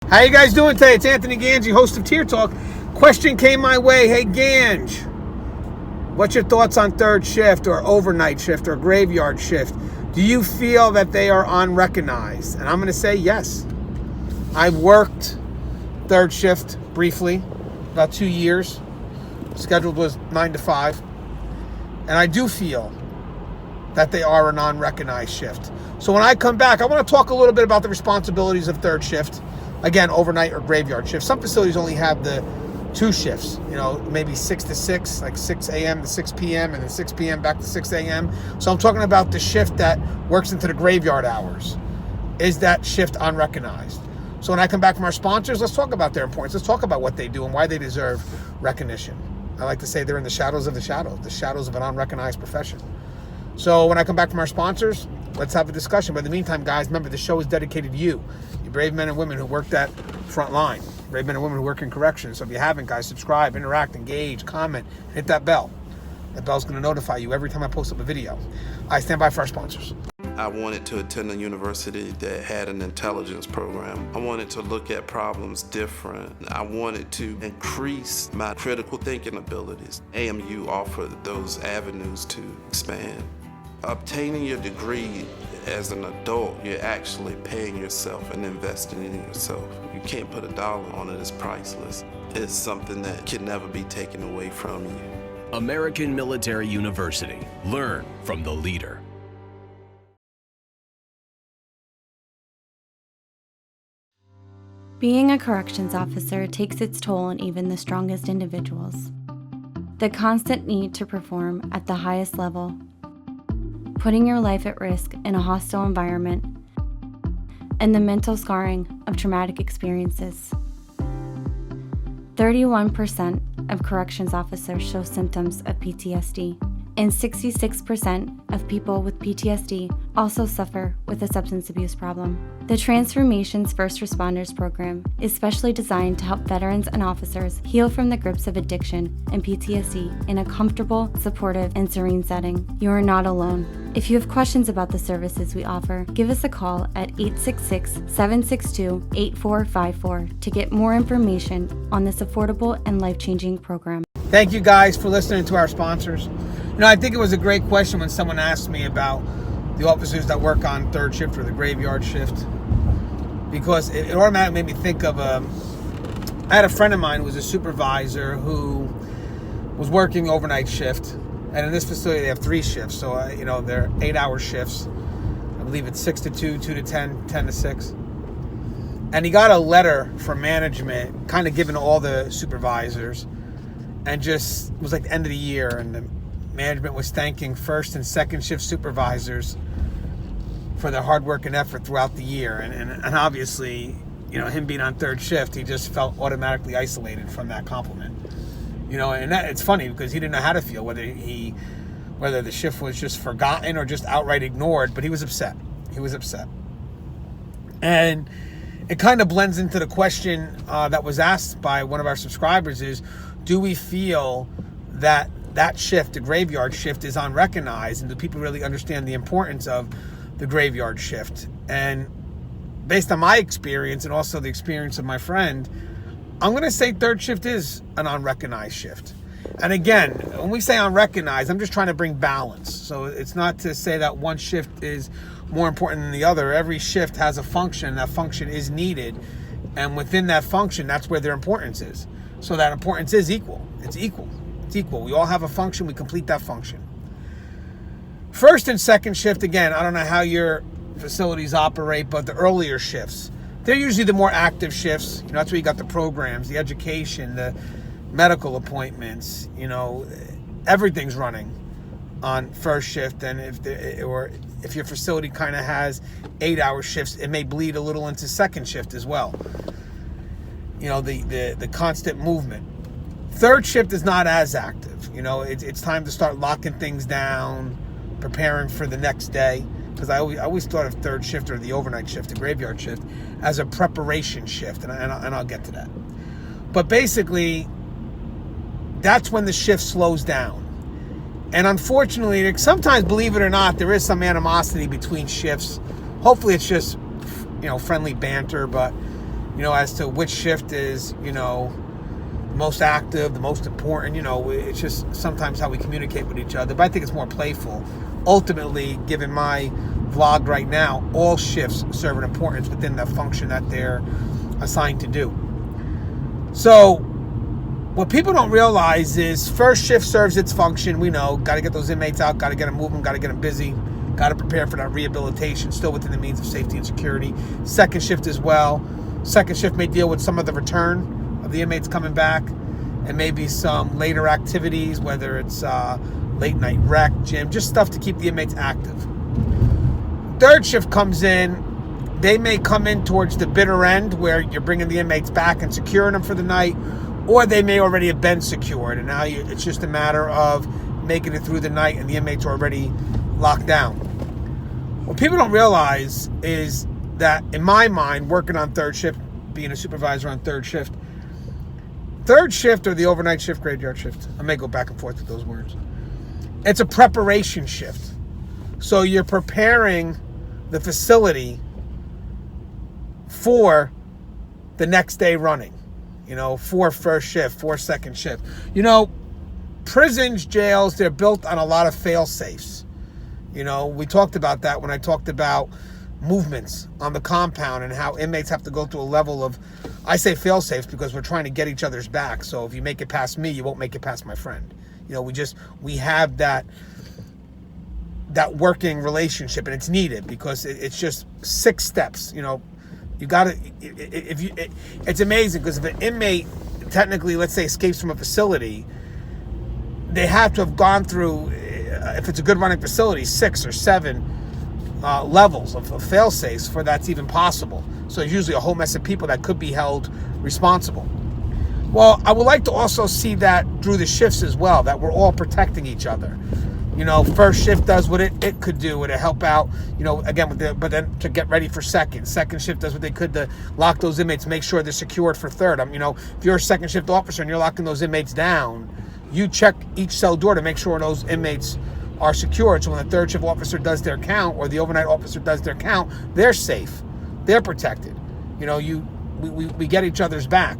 How you guys doing today? It's Anthony Gangi, host of Tier Talk. Question came my way. Hey, Gange, what's your thoughts on third shift or overnight shift or graveyard shift? Do you feel that they are unrecognized? And I'm going to say yes. I've worked third shift briefly, about 2 years. Scheduled was 9 to 5. And I do feel that they are a non-recognized shift. So when I come back, I want to talk a little bit about the responsibilities of third shift. Again, overnight or graveyard shift. Some facilities only have the 2 shifts, maybe 6 to 6, like 6 a.m. to 6 p.m. and then 6 p.m. back to 6 a.m. So I'm talking about the shift that works into the graveyard hours. Is that shift unrecognized? So when I come back from our sponsors, let's talk about their importance. Let's talk about what they do and why they deserve recognition. I like to say they're in the shadows of the shadows of an unrecognized profession. So when I come back from our sponsors, let's have a discussion. But in the meantime, guys, remember, the show is dedicated to you brave men and women who work that front line, brave men and women who work in corrections. So if you haven't, guys, subscribe, interact, engage, comment, hit that bell. That bell's going to notify you every time I post up a video. I stand by for our sponsors. I wanted to attend a university that had an intelligence program. I wanted to look at problems different. I wanted to increase my critical thinking abilities. AMU offered those avenues to expand. Obtaining your degree as an adult, you're actually paying yourself and investing in yourself. You can't put a dollar on it, it's priceless. It's something that can never be taken away from you. American Military University. Learn from the leader. Being a corrections officer takes its toll on even the strongest individuals. The constant need to perform at the highest level, putting your life at risk in a hostile environment, and the mental scarring of traumatic experiences. 31% of corrections officers show symptoms of PTSD, and 66% of people with PTSD also suffer with a substance abuse problem. The Transformations First Responders program is specially designed to help veterans and officers heal from the grips of addiction and PTSD in a comfortable, supportive, and serene setting. You are not alone. If you have questions about the services we offer, give us a call at 866-762-8454 to get more information on this affordable and life-changing program. Thank you guys for listening to our sponsors. I think it was a great question when someone asked me about the officers that work on third shift or the graveyard shift, because it automatically made me think of I had a friend of mine who was a supervisor who was working overnight shift, and in this facility they have 3 shifts, so they're 8-hour shifts. I believe it's 6 to 2, 2 to 10, 10 to 6. And he got a letter from management kind of giving to all the supervisors, and just it was like the end of the year, and the management was thanking first and second shift supervisors for their hard work and effort throughout the year. And obviously, him being on third shift, he just felt automatically isolated from that compliment. And it's funny because he didn't know how to feel, whether the shift was just forgotten or just outright ignored, but he was upset. And it kind of blends into the question that was asked by one of our subscribers is, do we feel that shift, the graveyard shift, is unrecognized, and do people really understand the importance of the graveyard shift? And based on my experience and also the experience of my friend, I'm going to say third shift is an unrecognized shift. And again, when we say unrecognized, I'm just trying to bring balance. So it's not to say that one shift is more important than the other. Every shift has a function. That function is needed. And within that function, that's where their importance is. So that importance is equal. It's equal. We all have a function. We complete that function. First and second shift, again, I don't know how your facilities operate, but the earlier shifts, they're usually the more active shifts. That's where you got the programs, the education, the medical appointments. Everything's running on first shift. And if your facility kind of has 8-hour shifts, it may bleed a little into second shift as well. The constant movement. Third shift is not as active. It's time to start locking things down, preparing for the next day. Because I always thought of third shift or the overnight shift, the graveyard shift, as a preparation shift, and I'll get to that. But basically, that's when the shift slows down. And unfortunately, sometimes, believe it or not, there is some animosity between shifts. Hopefully it's just, friendly banter, but as to which shift is, most active, the most important. It's just sometimes how we communicate with each other. But I think it's more playful. Ultimately, given my vlog right now, all shifts serve an importance within the function that they're assigned to do. So what people don't realize is first shift serves its function. We know, got to get those inmates out, got to get them moving, got to get them busy, got to prepare for that rehabilitation, still within the means of safety and security. Second shift as well. Second shift may deal with some of the return of the inmates coming back and maybe some later activities, whether it's late night rec, gym, just stuff to keep the inmates active. Third shift comes in. They may come in towards the bitter end where you're bringing the inmates back and securing them for the night, or they may already have been secured, and now it's just a matter of making it through the night and the inmates are already locked down. What people don't realize is that, in my mind, working on third shift, being a supervisor on third shift or the overnight shift, graveyard shift, I may go back and forth with those words. It's a preparation shift. So you're preparing the facility for the next day running, for first shift, for second shift. Prisons, jails, they're built on a lot of fail-safes. We talked about that when I talked about movements on the compound and how inmates have to go through a level of, I say fail-safes because we're trying to get each other's back. So if you make it past me, you won't make it past my friend. We have that working relationship, and it's needed because it's just 6 steps. You got to, it's amazing because if an inmate technically, let's say, escapes from a facility, they have to have gone through, if it's a good running facility, 6 or 7 levels of fail-safes for that's even possible. So there's usually a whole mess of people that could be held responsible. Well, I would like to also see that through the shifts as well, that we're all protecting each other. First shift does what it could do to help out, again, but then to get ready for second. Second shift does what they could to lock those inmates, make sure they're secured for third. If you're a second shift officer and you're locking those inmates down, you check each cell door to make sure those inmates are secured. So when the third shift officer does their count or the overnight officer does their count, they're safe. They're protected. We get each other's back.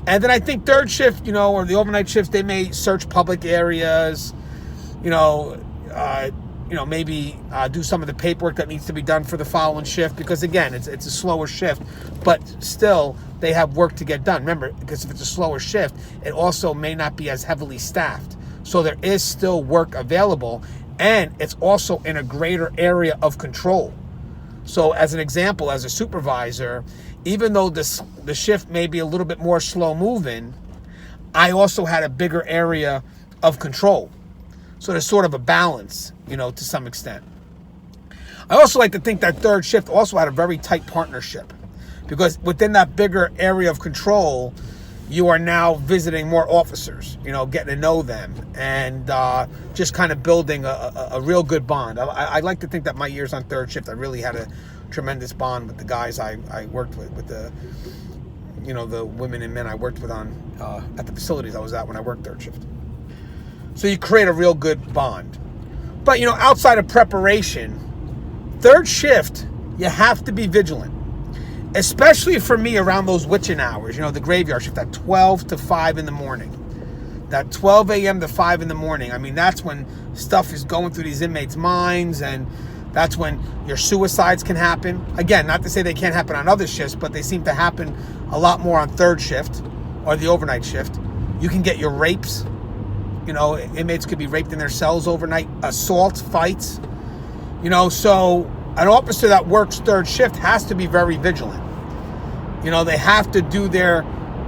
And then I think third shift, or the overnight shifts, they may search public areas, maybe do some of the paperwork that needs to be done for the following shift, because again, it's a slower shift, but still they have work to get done. Remember, because if it's a slower shift, it also may not be as heavily staffed. So there is still work available, and it's also in a greater area of control. So as an example, as a supervisor, even though the shift may be a little bit more slow moving, I also had a bigger area of control. So there's sort of a balance, to some extent. I also like to think that third shift also had a very tight partnership, because within that bigger area of control, you are now visiting more officers, getting to know them, and just kind of building a real good bond. I like to think that my years on third shift, I really had a tremendous bond with the guys I worked with the the women and men I worked with on at the facilities I was at when I worked third shift. So you create a real good bond. But, outside of preparation, third shift, you have to be vigilant. Especially for me around those witching hours, the graveyard shift, that 12 to 5 in the morning. That 12 a.m. to 5 in the morning. That's when stuff is going through these inmates' minds, and that's when your suicides can happen. Again, not to say they can't happen on other shifts, but they seem to happen a lot more on third shift or the overnight shift. You can get your rapes. Inmates could be raped in their cells overnight, assaults, fights. So an officer that works third shift has to be very vigilant. They have to do their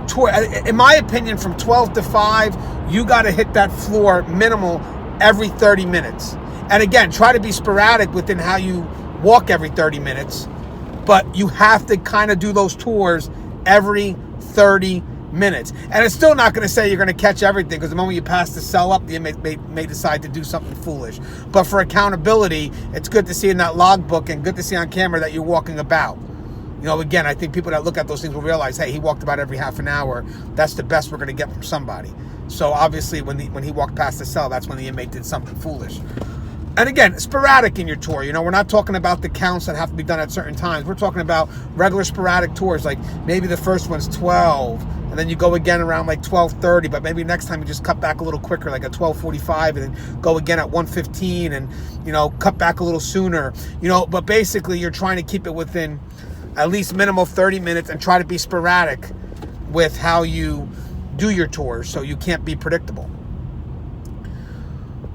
tour. In my opinion, from 12 to 5, you got to hit that floor minimal every 30 minutes. And again, try to be sporadic within how you walk every 30 minutes. But you have to kind of do those tours every 30 minutes. And it's still not going to say you're going to catch everything, because the moment you pass the cell up, the inmate may decide to do something foolish. But for accountability, it's good to see in that logbook and good to see on camera that you're walking about. Again, I think people that look at those things will realize, hey, he walked about every half an hour. That's the best we're going to get from somebody. So obviously when he walked past the cell, that's when the inmate did something foolish. And again, sporadic in your tour. We're not talking about the counts that have to be done at certain times. We're talking about regular sporadic tours. Like maybe the first one's 12, and then you go again around like 12:30, but maybe next time you just cut back a little quicker, like at 12:45, and then go again at 1:15, and cut back a little sooner. But basically you're trying to keep it within at least minimal 30 minutes and try to be sporadic with how you do your tours, so you can't be predictable.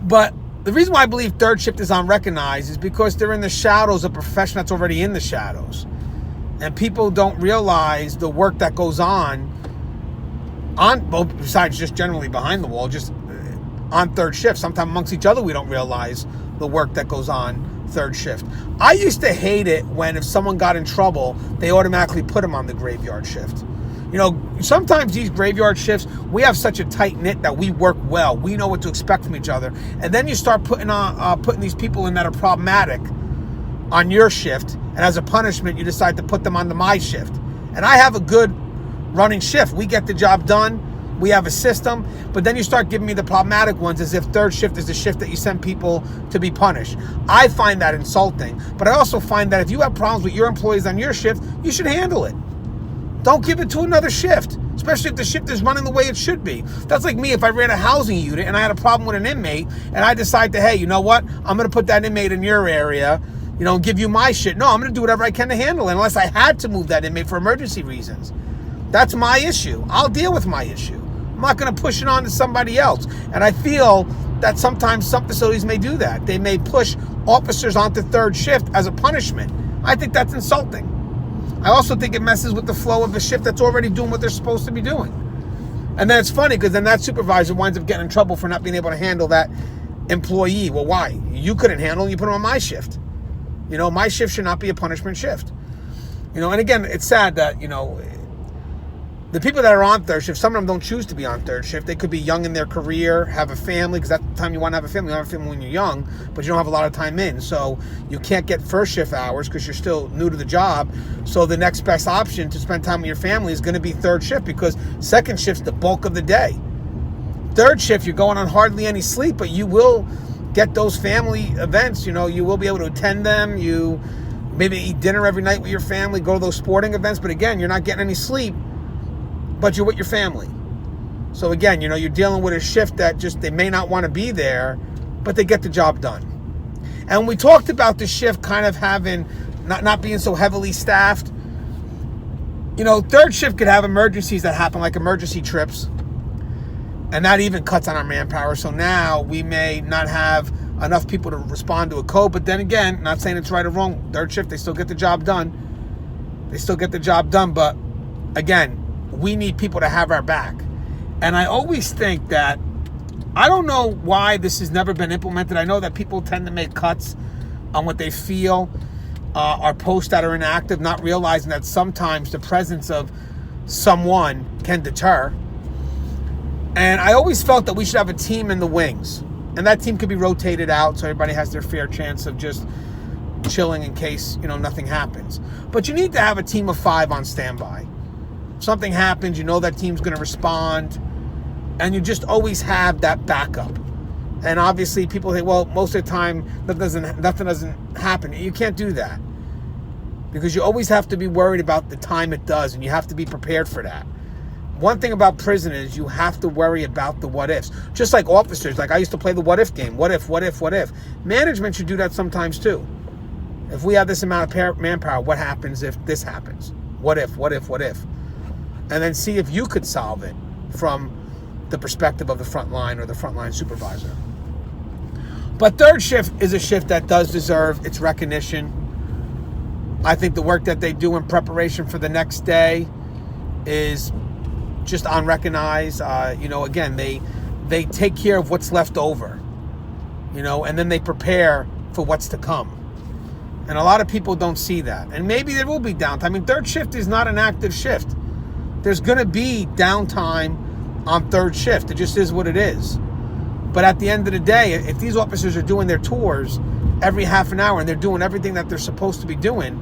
But the reason why I believe third shift is unrecognized is because they're in the shadows of a profession that's already in the shadows. And people don't realize the work that goes on, well, besides just generally behind the wall, just on third shift. Sometimes amongst each other we don't realize the work that goes on third shift. I used to hate it when if someone got in trouble, they automatically put them on the graveyard shift. Sometimes these graveyard shifts, we have such a tight knit that we work well. We know what to expect from each other. And then you start putting these people in that are problematic on your shift. And as a punishment, you decide to put them on my shift. And I have a good running shift. We get the job done. We have a system. But then you start giving me the problematic ones as if third shift is the shift that you send people to be punished. I find that insulting. But I also find that if you have problems with your employees on your shift, you should handle it. Don't give it to another shift, especially if the shift is running the way it should be. That's like me if I ran a housing unit and I had a problem with an inmate and I decide to, hey, you know what? I'm going to put that inmate in your area, and give you my shit. No, I'm going to do whatever I can to handle it unless I had to move that inmate for emergency reasons. That's my issue. I'll deal with my issue. I'm not going to push it on to somebody else. And I feel that sometimes some facilities may do that. They may push officers onto third shift as a punishment. I think that's insulting. I also think it messes with the flow of a shift that's already doing what they're supposed to be doing. And then it's funny because then that supervisor winds up getting in trouble for not being able to handle that employee. Well, why? You couldn't handle it, you put him on my shift. My shift should not be a punishment shift. And again, it's sad that, the people that are on third shift, some of them don't choose to be on third shift. They could be young in their career, have a family, because that's the time you want to have a family. You have a family when you're young, but you don't have a lot of time in. So you can't get first shift hours because you're still new to the job. So the next best option to spend time with your family is going to be third shift because second shift's the bulk of the day. Third shift, you're going on hardly any sleep, but you will get those family events. You will be able to attend them. You maybe eat dinner every night with your family, go to those sporting events. But again, you're not getting any sleep, but you're with your family. So again, you're dealing with a shift that just, they may not want to be there, but they get the job done. And we talked about the shift kind of having, not being so heavily staffed. Third shift could have emergencies that happen, like emergency trips. And that even cuts on our manpower. So now we may not have enough people to respond to a code. But then again, not saying it's right or wrong. Third shift, they still get the job done. But again, we need people to have our back. And I always think that, I don't know why this has never been implemented. I know that people tend to make cuts on what they feel are posts that are inactive, not realizing that sometimes the presence of someone can deter. And I always felt that we should have a team in the wings. And that team could be rotated out so everybody has their fair chance of just chilling in case, nothing happens. But you need to have a team of 5 on standby. Something happens, that team's going to respond, and you just always have that backup. And obviously people say, well, most of the time nothing doesn't happen. You can't do that because you always have to be worried about the time it does, and you have to be prepared for that. One thing about prison is you have to worry about the what ifs. Just like officers, like I used to play the what if game. What if? Management should do that sometimes too. If we have this amount of manpower, what happens if this happens? What if? And then see if you could solve it from the perspective of the front line or the frontline supervisor. But third shift is a shift that does deserve its recognition. I think the work that they do in preparation for the next day is just unrecognized. Again, they take care of what's left over, and then they prepare for what's to come. And a lot of people don't see that. And maybe there will be downtime. I mean, third shift is not an active shift. There's going to be downtime on third shift. It just is what it is. But at the end of the day, if these officers are doing their tours every half an hour and they're doing everything that they're supposed to be doing,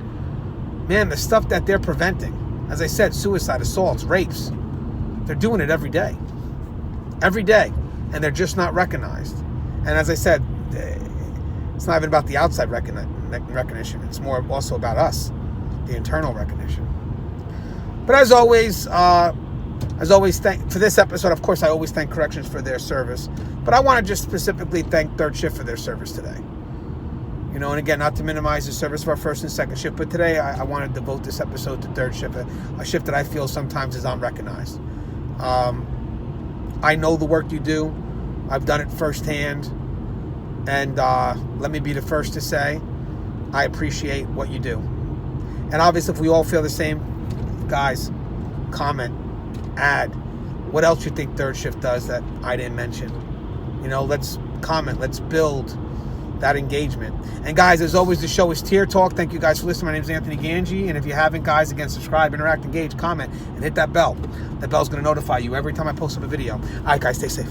man, the stuff that they're preventing, as I said, suicide, assaults, rapes, they're doing it every day. And they're just not recognized. And as I said, It's not even about the outside recognition. It's more also about us, the internal recognition. But as always, for this episode, of course, I always thank Corrections for their service. But I want to just specifically thank Third Shift for their service today. You know, and again, not to minimize the service of our first and second shift, but today I want to devote this episode to Third Shift, a shift that I feel sometimes is unrecognized. I know the work you do. I've done it firsthand. And let me be the first to say, I appreciate what you do. And obviously, if we all feel the same, guys, comment, add what else you think Third Shift does that I didn't mention. You know, let's comment, let's build that engagement. And guys, as always, the show is Tier Talk. Thank you guys for listening. My name is Anthony Gangi, and if you haven't, guys, again, subscribe, interact, engage, comment, and hit that bell. That bell's going to notify you every time I post up a video. All right, guys, stay safe.